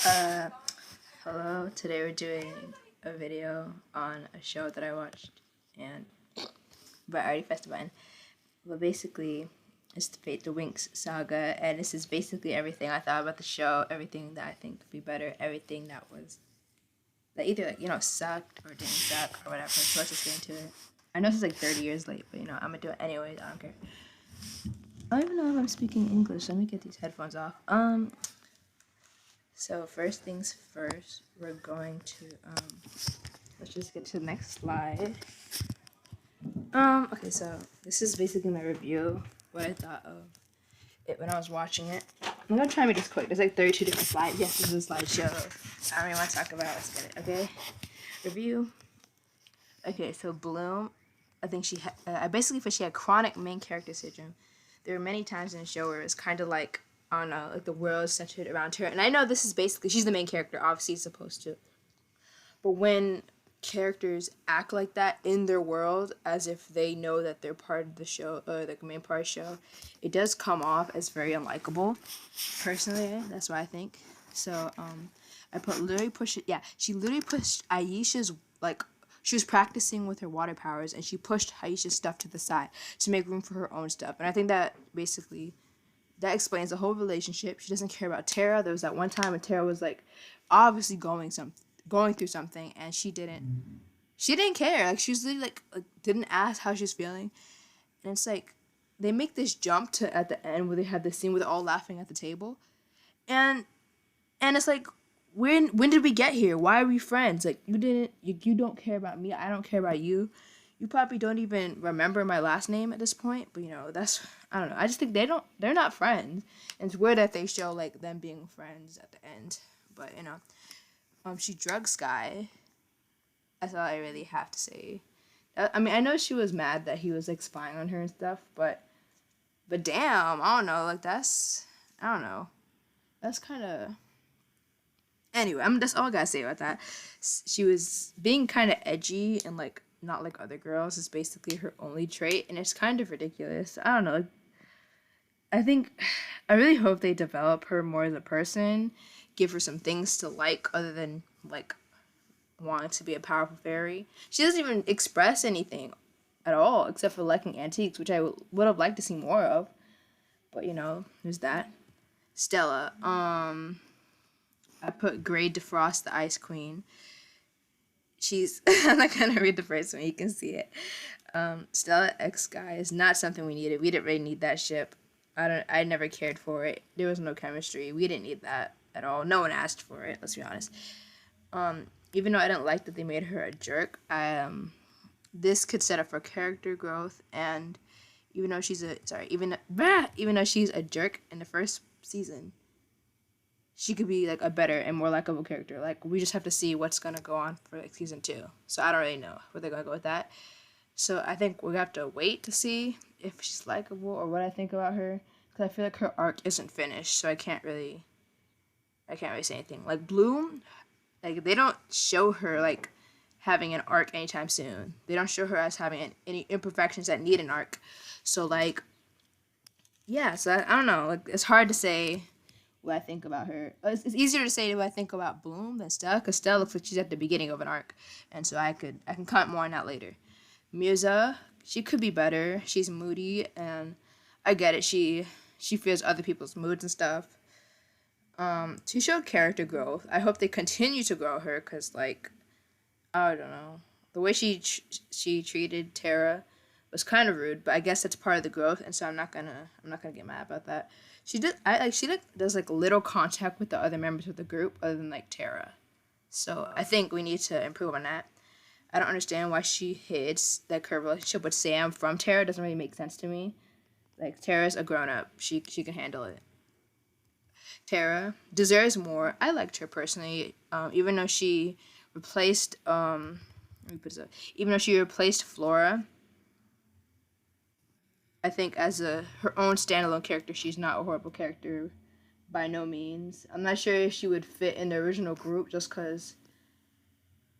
Uh, Hello. Today we're doing a video on a show that I watched, and but I already pressed the button. But basically, it's the Fate the Winx Saga, and this is basically everything I thought about the show, everything that I think could be better, everything that either sucked or didn't suck or whatever. So let's just get into it. I know this is like 30 years late, but I'm gonna do it anyways. I don't care. I don't even know if I'm speaking English. Let me get these headphones off. So first things first, we're going to let's just get to the next slide. Okay, so this is basically my review, what I thought of it when I was watching it. I'm gonna try to make this quick. There's like 32 different slides. Yes, this is a slideshow. I don't really want to talk about it. Let's get it. Okay, review. Okay, so Bloom, I think I basically feel she had chronic main character syndrome. There were many times in the show where it was kind of like, I don't know, like the world is centered around her. And I know this is basically, she's the main character, obviously supposed to. But when characters act like that in their world, as if they know that they're part of the show, or the main part of the show, it does come off as very unlikable. Personally, that's what I think. So, I put literally push it. Yeah, she literally pushed Aisha's, like, she was practicing with her water powers, and she pushed Aisha's stuff to the side to make room for her own stuff. And I think that basically that explains the whole relationship. She doesn't care about Tara. There was that one time when Tara was like obviously going through something, and she didn't care. Like, she was literally like didn't ask how she was feeling. And it's like they make this jump to at the end where they have the scene where they're all laughing at the table, and it's like, when did we get here? Why are we friends? Like, you don't care about me, I don't care about you. You probably don't even remember my last name at this point, but that's, I don't know. I just think they're not friends. And it's weird that they show like them being friends at the end. But she drugged Sky. That's all I really have to say. I mean, I know she was mad that he was like spying on her and stuff, but damn, I don't know, like I don't know. That's kind of, anyway, that's all I gotta say about that. She was being kind of edgy and like not like other girls is basically her only trait, and it's kind of ridiculous. I don't know. I think I really hope they develop her more as a person, give her some things to like other than like wanting to be a powerful fairy. She doesn't even express anything at all except for liking antiques, which I would have liked to see more of. But there's that. Stella. I put Grade Defrost, the Ice Queen. I'm not gonna read the first one, you can see it. Stella X Guy is not something we needed. We didn't really need that ship. I never cared for it. There was no chemistry. We didn't need that at all. No one asked for it, let's be honest. Even though I didn't like that they made her a jerk, this could set up for character growth, and even though she's a jerk in the first season, she could be like a better and more likable character. Like, we just have to see what's gonna go on for like season 2. So I don't really know where they're gonna go with that. So I think we have to wait to see if she's likable or what I think about her, because I feel like her arc isn't finished. So I can't really say anything. Like Bloom, like they don't show her like having an arc anytime soon. They don't show her as having any imperfections that need an arc. So like, yeah. So I don't know. Like, it's hard to say what I think about her. It's easier to say what I think about Bloom than Stella, because Stella looks like she's at the beginning of an arc, and so I can comment more on that later. Musa, she could be better. She's moody, and I get it. She feels other people's moods and stuff. She showed character growth. I hope they continue to grow her, because like, I don't know, the way she treated Tara was kind of rude, but I guess that's part of the growth, and so I'm not gonna get mad about that. She does like little contact with the other members of the group other than like Tara. So I think we need to improve on that. I don't understand why she hid like her relationship with Sam from Tara. It doesn't really make sense to me. Like, Tara's a grown up. She can handle it. Tara deserves more. I liked her personally. Even though she replaced even though she replaced Flora, I think as her own standalone character, she's not a horrible character by no means. I'm not sure if she would fit in the original group just because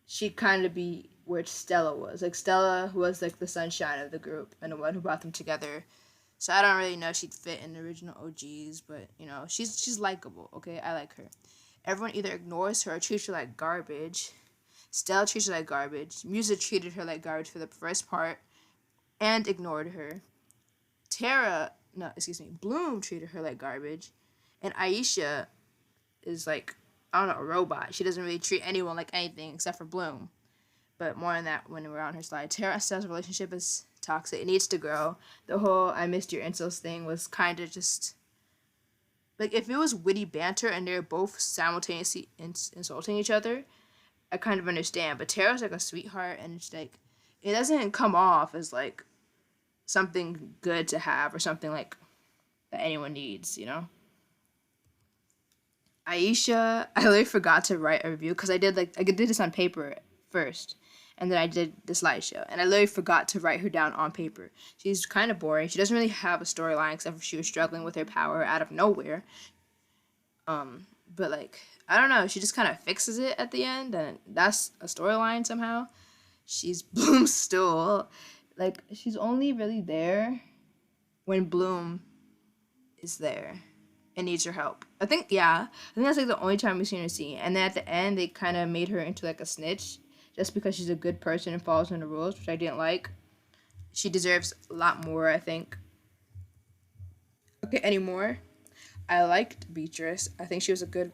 she'd kind of be where Stella was. Like, Stella was like the sunshine of the group and the one who brought them together. So I don't really know if she'd fit in the original OGs, but she's likable. Okay, I like her. Everyone either ignores her or treats her like garbage. Stella treats her like garbage. Musa treated her like garbage for the first part and ignored her. Bloom treated her like garbage. And Aisha is like, I don't know, a robot. She doesn't really treat anyone like anything except for Bloom. But more on that when we're on her slide. Tara and Stella's relationship is toxic. It needs to grow. The whole I missed your insults thing was kind of just... Like, if it was witty banter and they're both simultaneously insulting each other, I kind of understand. But Tara's like a sweetheart, and it's like, it doesn't come off as like something good to have or something like that anyone needs, you know? Aisha, I literally forgot to write a review because I did this on paper first, and then I did the slideshow, and I literally forgot to write her down on paper. She's kind of boring. She doesn't really have a storyline except for she was struggling with her power out of nowhere. But like, I don't know, she just kind of fixes it at the end, and that's a storyline somehow. She's Bloom's stool. Like, she's only really there when Bloom is there and needs her help. I think that's like the only time we've seen her scene. And then at the end, they kind of made her into like a snitch just because she's a good person and follows in the rules, which I didn't like. She deserves a lot more, I think. Okay, anymore. I liked Beatrice. I think she was a good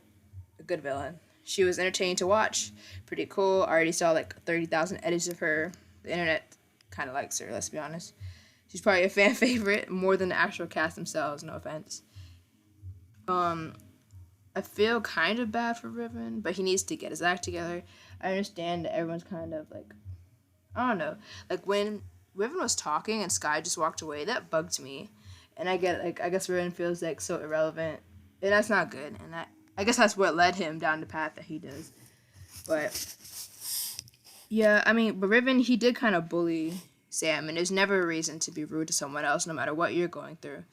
villain. She was entertaining to watch. Pretty cool. I already saw like 30,000 edits of her. The internet kind of likes her, let's be honest. She's probably a fan favorite more than the actual cast themselves, no offense. I feel kind of bad for Riven, but he needs to get his act together. I understand that everyone's kind of like, I don't know. Like when Riven was talking and Sky just walked away, that bugged me. And I guess Riven feels like so irrelevant. And that's not good. And I guess that's what led him down the path that he does. But yeah, I mean, but Riven, he did kind of bully Sam, and there's never a reason to be rude to someone else, no matter what you're going through.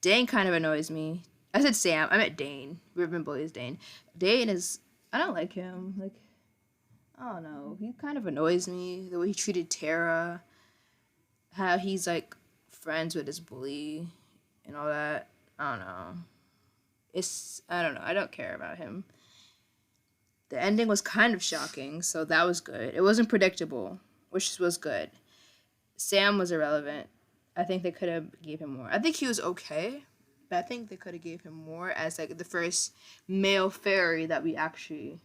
Dane kind of annoys me. I said Sam, I meant Dane. Riven bullies Dane. Dane is, I don't like him. Like, I don't know. He kind of annoys me. The way he treated Tara. How he's, like, friends with his bully and all that. I don't know. I don't know. I don't care about him. The ending was kind of shocking, so that was good. It wasn't predictable, which was good. Sam was irrelevant. I think they could have gave him more. I think he was okay, but I think they could have gave him more as like the first male fairy that we actually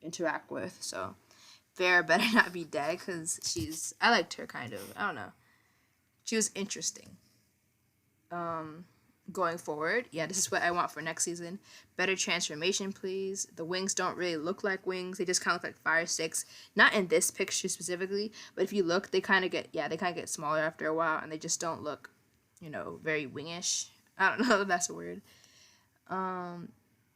interact with. So Farrah better not be dead because I liked her kind of. I don't know. She was interesting. Going forward, this is what I want for next season. Better transformation, please. The wings don't really look like wings. They just kind of look like fire sticks. Not in this picture specifically, but if you look, they kind of get smaller after a while, and they just don't look, very wingish. I don't know if that's a word.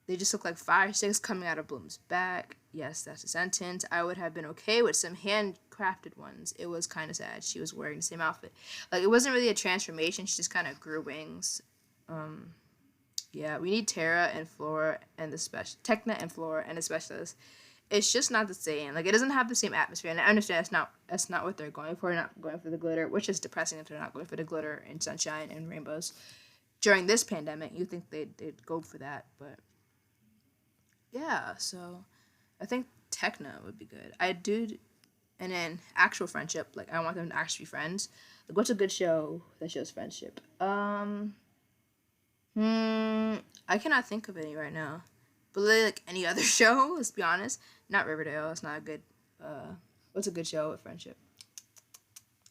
They just look like fire sticks coming out of Bloom's back. Yes, that's a sentence. I would have been okay with some handcrafted ones. It was kind of sad. She was wearing the same outfit. Like, it wasn't really a transformation. She just kind of grew wings. We need Tara and Flora and Techna and Flora and the specialist. It's just not the same. Like, it doesn't have the same atmosphere, and I understand that's not what they're going for. They're not going for the glitter, which is depressing if they're not going for the glitter and sunshine and rainbows. During this pandemic, you think they'd go for that, but yeah. So, I think Techna would be good. And then actual friendship. Like, I want them to actually be friends. Like, what's a good show that shows friendship? I cannot think of any right now. But like any other show, let's be honest. Not Riverdale. It's not a good, what's a good show with friendship?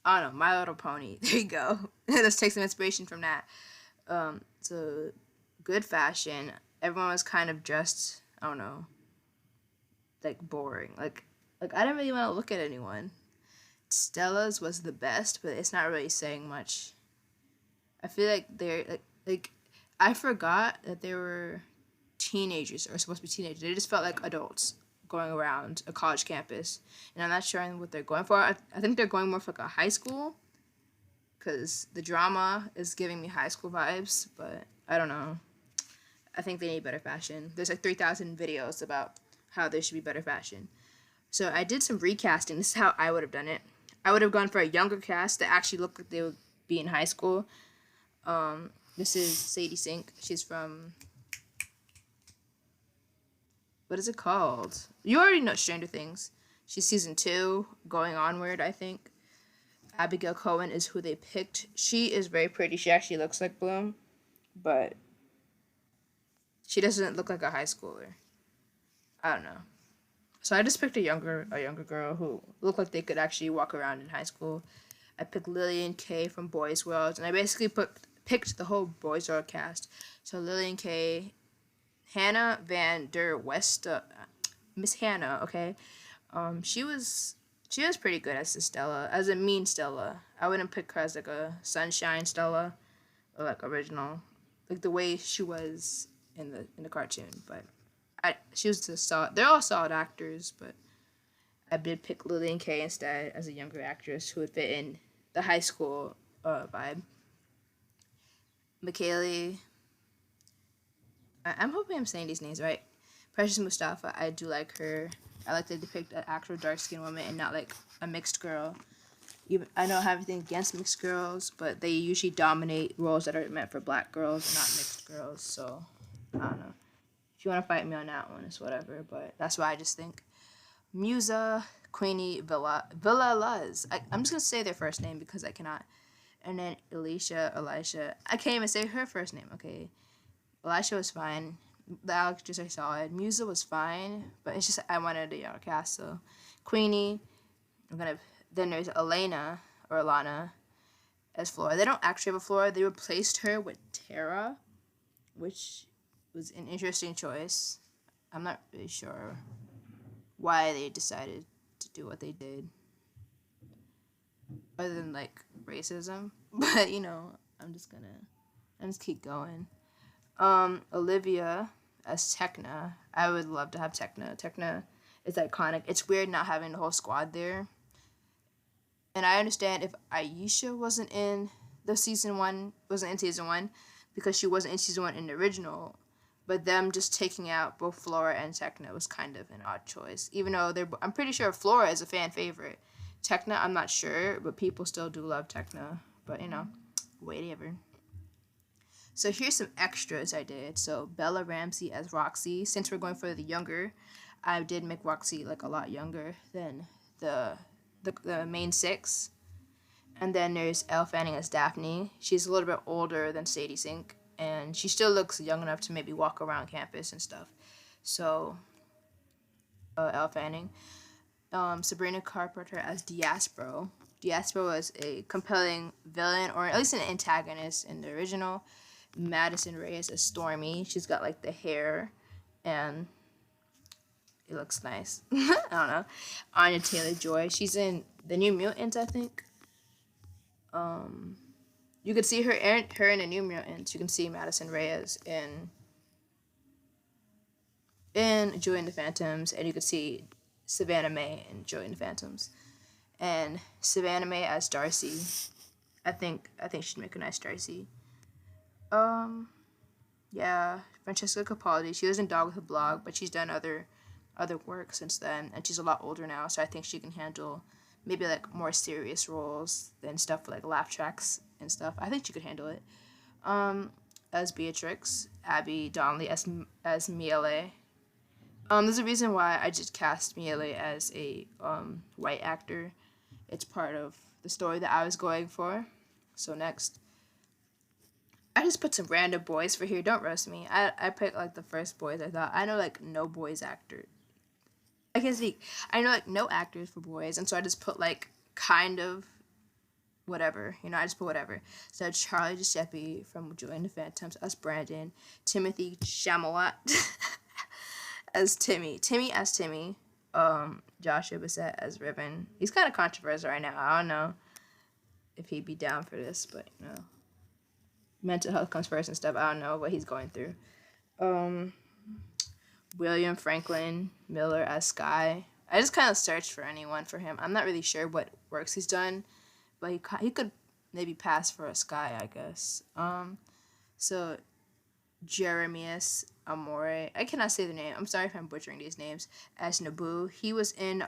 I don't know. My Little Pony. There you go. Let's take some inspiration from that. So, good fashion. Everyone was kind of dressed, I don't know, like like I didn't really want to look at anyone. Stella's was the best, but it's not really saying much. I feel like they're like I forgot that they were teenagers or supposed to be teenagers. They just felt like adults going around a college campus, and I'm not sure what they're going for. I think they're going more for like a high school, because the drama is giving me high school vibes, but I don't know. I think they need better fashion. There's like 3,000 videos about how there should be better fashion. So I did some recasting. This is how I would have done it. I would have gone for a younger cast that actually looked like they would be in high school. This is Sadie Sink. She's from what is it called? You already know Stranger Things. She's season 2, going onward, I think. Abigail Cohen is who they picked. She is very pretty. She actually looks like Bloom, but she doesn't look like a high schooler. I don't know. So I just picked a younger girl who looked like they could actually walk around in high school. I picked Lillian Kay from Boys World, and I basically picked the whole Boys World cast. So Lillian Kay, Hannah Van Der West, Miss Hannah, okay. She was pretty good as a Stella, as a mean Stella. I wouldn't pick her as like a sunshine Stella, or like original, like the way she was in the cartoon. But she was just solid. They're all solid actors, but I did pick Lillian Kay instead as a younger actress who would fit in the high school vibe. McKaylee. I'm hoping I'm saying these names right. Precious Mustafa. I do like her. I like to depict an actual dark-skinned woman and not like a mixed girl. Even I don't have anything against mixed girls, but they usually dominate roles that are meant for black girls and not mixed girls. So I don't know. If you want to fight me on that one, it's whatever. But that's what I just think. Musa, Queenie, Villa Luz. I'm just gonna say their first name because I cannot. And then Elisha. I can't even say her first name. Okay, Elisha was fine. The actress I saw it. Musa was fine, but it's just I wanted a younger cast. So Queenie. Then there's Elena or Alana as Flora. They don't actually have a Flora. They replaced her with Tara, which was an interesting choice. I'm not really sure why they decided to do what they did, other than like racism. But I'm just keep going. Olivia as Tekna. I would love to have Tekna. Tekna is iconic. It's weird not having the whole squad there. And I understand if Aisha wasn't in season one because she wasn't in season 1 in the original. But them just taking out both Flora and Tekna was kind of an odd choice. Even though I'm pretty sure Flora is a fan favorite. Tekna, I'm not sure, but people still do love Tekna. But, whatever. So here's some extras I did. So Bella Ramsey as Roxy. Since we're going for the younger, I did make Roxy like a lot younger than the main 6. And then there's Elle Fanning as Daphne. She's a little bit older than Sadie Sink. And she still looks young enough to maybe walk around campus and stuff. So, Elle Fanning. Sabrina Carpenter as Diaspro. Diaspro was a compelling villain, or at least an antagonist in the original. Madison Reyes as Stormy. She's got like the hair, and it looks nice. I don't know. Anya Taylor-Joy. She's in The New Mutants, I think. You could see her in the New Mutants. You can see Madison Reyes in Joy and the Phantoms, and you could see Savannah Mae in Joy and the Phantoms, and Savannah Mae as Darcy. I think she'd make a nice Darcy. Yeah, Francesca Capaldi. She was in Dog with a Blog, but she's done other work since then, and she's a lot older now, so I think she can handle maybe like more serious roles than stuff like laugh tracks and stuff. I think she could handle it. As Beatrix, Abby Donnelly as Miele. There's a reason why I just cast Miele as a white actor. It's part of the story that I was going for. So next, I just put some random boys for here. Don't roast me. I picked like the first boys I thought. I know like no boys actor. I can speak. I know like no actors for boys, and so I just put like kind of whatever. I just put whatever. So Charlie Giuseppe from Joy and the Phantoms as Brandon. Timothy Chalamet as Timmy. Timmy as Timmy. Joshua Bassett as Ribbon. He's kind of controversial right now. I don't know if he'd be down for this, but mental health comes first and stuff. I don't know what he's going through. William Franklin Miller as Sky. I just kind of searched for anyone for him. I'm not really sure what works he's done, but he could maybe pass for a Sky, I guess. So Jeremias Amore. I cannot say the name. I'm sorry if I'm butchering these names. As Naboo. He was in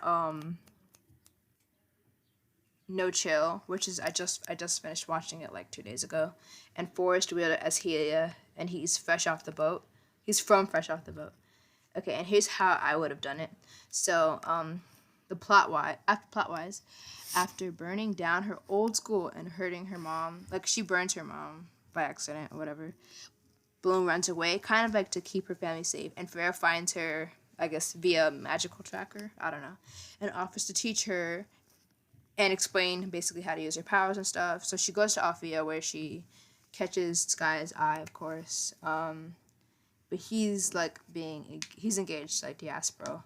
No Chill, which is I just finished watching it like 2 days ago. And Forrest Wheeler as Helia, and he's fresh off the boat. He's from Fresh Off the Boat. Okay, and here's how I would have done it. So, the plot wise, after burning down her old school and hurting her mom, like she burns her mom by accident or whatever, Bloom runs away, kind of like to keep her family safe, and Farrah finds her, I guess, via magical tracker, I don't know, and offers to teach her and explain basically how to use her powers and stuff. So she goes to Althea where she catches Sky's eye, of course. But he's engaged like Diaspro.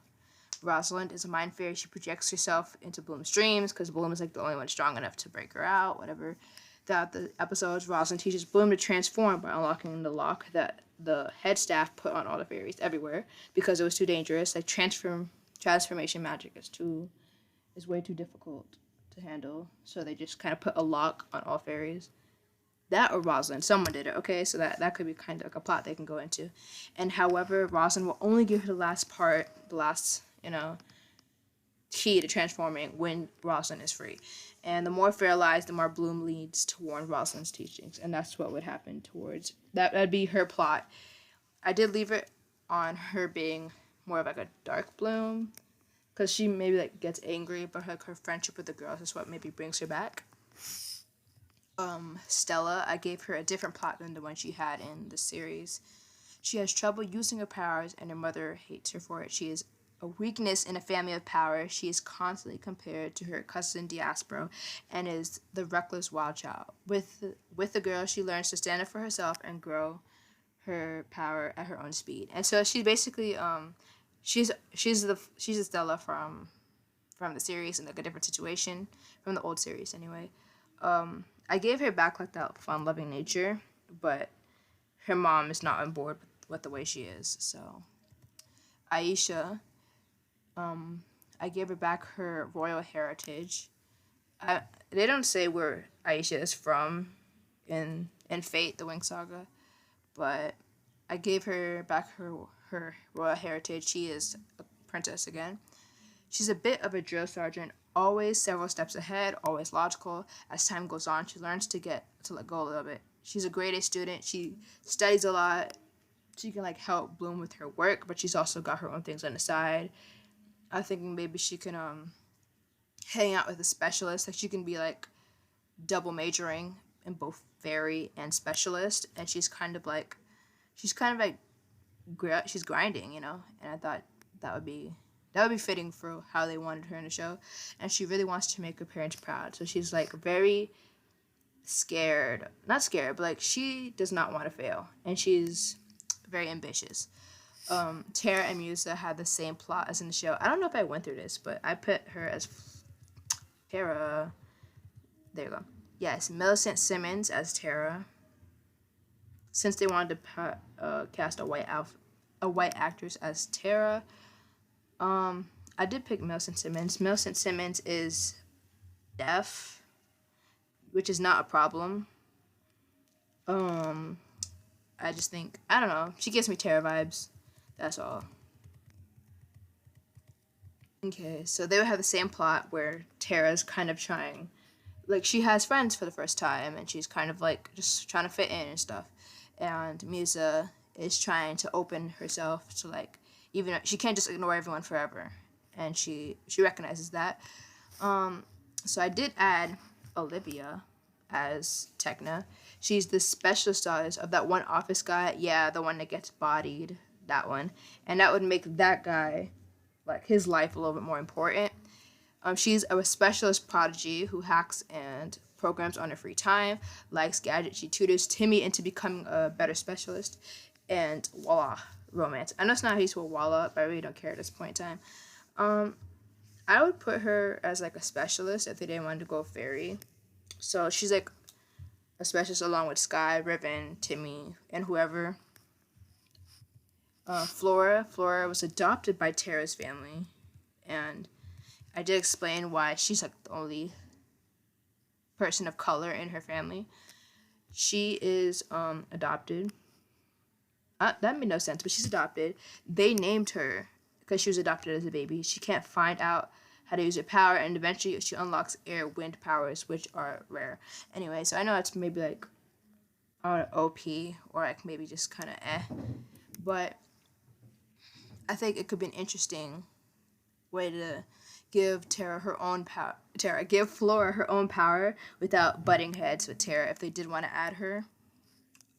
Rosalind is a mind fairy. She projects herself into Bloom's dreams because Bloom is like the only one strong enough to break her out, whatever. Throughout the episodes, Rosalind teaches Bloom to transform by unlocking the lock that the head staff put on all the fairies everywhere because it was too dangerous. Like transformation magic is way too difficult to handle. So they just kind of put a lock on all fairies. That or Rosalind, someone did it, okay? So that could be kind of like a plot they can go into. And however, Rosalind will only give her the last part, the last, key to transforming when Rosalind is free. And the more Fair lies, the more Bloom leads to warn Rosalind's teachings. And that's what would happen towards, that'd be her plot. I did leave it on her being more of like a dark Bloom, because she maybe like gets angry, but her friendship with the girls is what maybe brings her back. Stella, I gave her a different plot than the one she had in the series. She has trouble using her powers, and her mother hates her for it. She is a weakness in a family of power. She is constantly compared to her cousin Diaspro, and is the reckless wild child. With the girl, she learns to stand up for herself and grow her power at her own speed. And so she basically she's a Stella from the series in like a different situation from the old series anyway. I gave her back like that fun-loving nature, but her mom is not on board with the way she is. So, Aisha, I gave her back her royal heritage. They don't say where Aisha is from in Fate the Winx Saga, but I gave her back her royal heritage. She is a princess again. She's a bit of a drill sergeant, always several steps ahead, always logical. As time goes on, she learns to let go a little bit. She's a grade A student. She studies a lot. She can like help Bloom with her work, but she's also got her own things on the side. I'm thinking maybe she can hang out with a specialist. Like she can be like double majoring in both fairy and specialist, and she's kind of like she's grinding, And I thought that would be fitting for how they wanted her in the show. And she really wants to make her parents proud. So she's like very scared. Not scared, but like she does not want to fail. And she's very ambitious. Tara and Musa had the same plot as in the show. I don't know if I went through this, but I put her as Tara. There you go. Yes, Millicent Simmons as Tara. Since they wanted to cast a white actress as Tara, I did pick Millicent Simmons. Millicent Simmons is deaf, which is not a problem. I just think, I don't know, she gives me Tara vibes. That's all. Okay, so they would have the same plot where Tara's kind of trying, like she has friends for the first time, and she's kind of like just trying to fit in and stuff. And Musa is trying to open herself to like, even she can't just ignore everyone forever, and she recognizes that. So I did add Olivia as Techna. She's the special status of that one office guy. Yeah, the one that gets bodied. That one, and that would make that guy, like his life, a little bit more important. She's a specialist prodigy who hacks and programs on her free time, likes gadgets. She tutors Timmy into becoming a better specialist, and voila, romance. I know it's not how you spell voila, but I really don't care at this point in time. I would put her as like a specialist if they didn't want to go fairy. So she's like a specialist along with Sky, Riven, Timmy, and whoever. Flora was adopted by Tara's family, and I did explain why she's like the only person of color in her family. She is adopted. That made no sense, but she's adopted. They named her because she was adopted as a baby. She can't find out how to use her power, and eventually she unlocks air wind powers, which are rare. Anyway, so I know it's maybe like OP or like maybe just kind of but I think it could be an interesting way to give Tara her own power. Give Flora her own power without butting heads with Tara if they did want to add her.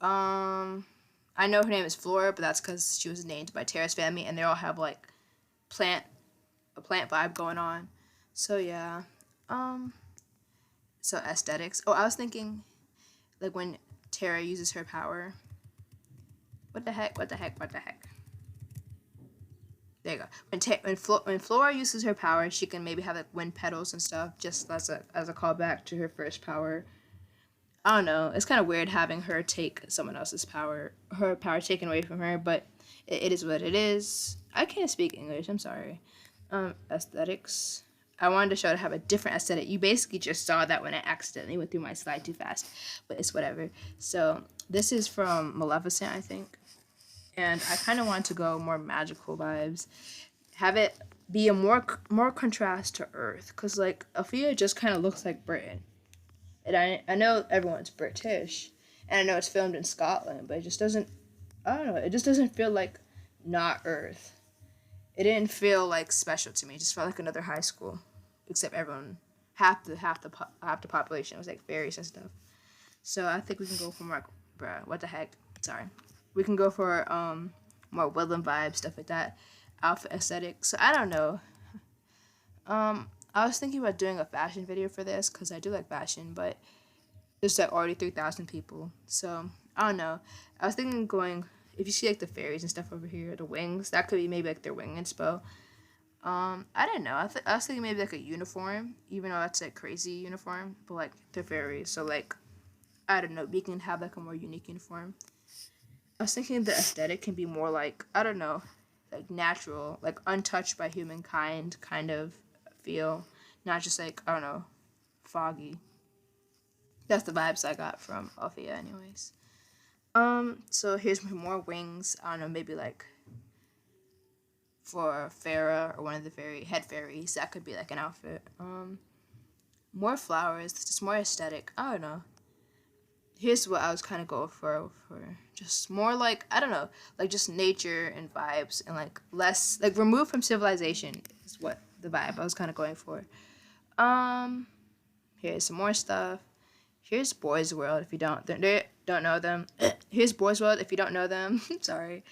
I know her name is Flora, but that's because she was named by Tara's family, and they all have like a plant vibe going on. So yeah. So aesthetics. Oh, I was thinking, like when Tara uses her power. What the heck? What the heck? What the heck? There you go. When Flora uses her power, she can maybe have like wind petals and stuff, just as a callback to her first power. I don't know. It's kind of weird having her take someone else's power, her power taken away from her, but it is what it is. I can't speak English. I'm sorry. Aesthetics. I wanted to show to have a different aesthetic. You basically just saw that when I accidentally went through my slide too fast, but it's whatever. So this is from Maleficent, I think. And I kind of want to go more magical vibes. Have it be a more contrast to Earth. Because, like, Althea just kind of looks like Britain. And I know everyone's British. And I know it's filmed in Scotland. But it just doesn't... I don't know. It just doesn't feel like not Earth. It didn't feel, like, special to me. It just felt like another high school. Except everyone... Half the population was, like, fairies and stuff. So I think we can go for more... Bruh, what the heck? Sorry. We can go for more woodland vibes, stuff like that. Outfit aesthetic. So I don't know. I was thinking about doing a fashion video for this because I do like fashion, but there's like already 3,000 people. So I don't know. I was thinking going, if you see like the fairies and stuff over here, the wings, that could be maybe like their wing inspo. I don't know. I was thinking maybe like a uniform, even though that's like crazy uniform, but like they're fairies. So like, I don't know. We can have like a more unique uniform. I was thinking the aesthetic can be more like, I don't know, like natural, like untouched by humankind kind of feel. Not just like, I don't know, foggy. That's the vibes I got from Althea anyways. So here's more wings. I don't know, maybe like for Farah or one of the head fairies. That could be like an outfit. More flowers, just more aesthetic. I don't know. Here's what I was kind of going for just more like, I don't know, like just nature and vibes and like less, like removed from civilization is what the vibe I was kind of going for. Here's some more stuff. Here's Boys World if you don't know them. Here's Boys World if you don't know them. Sorry.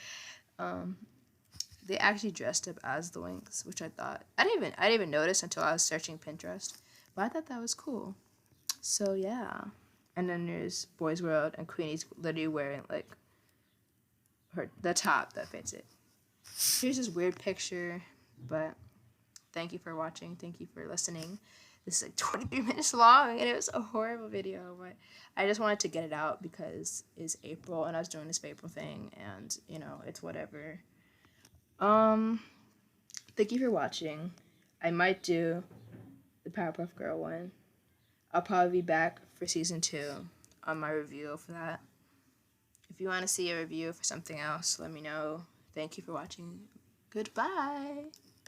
They actually dressed up as the Winx, which I thought, I didn't even notice until I was searching Pinterest, but I thought that was cool. So yeah. And then there's Boys World, and Queenie's literally wearing, like, the top that fits it. Here's this weird picture, but thank you for watching. Thank you for listening. This is, like, 23 minutes long, and it was a horrible video, but I just wanted to get it out because it's April, and I was doing this April thing, and, you know, it's whatever. Thank you for watching. I might do the Powerpuff Girl one. I'll probably be back for season 2 on my review for that. If you want to see a review for something else, let me know. Thank you for watching. Goodbye.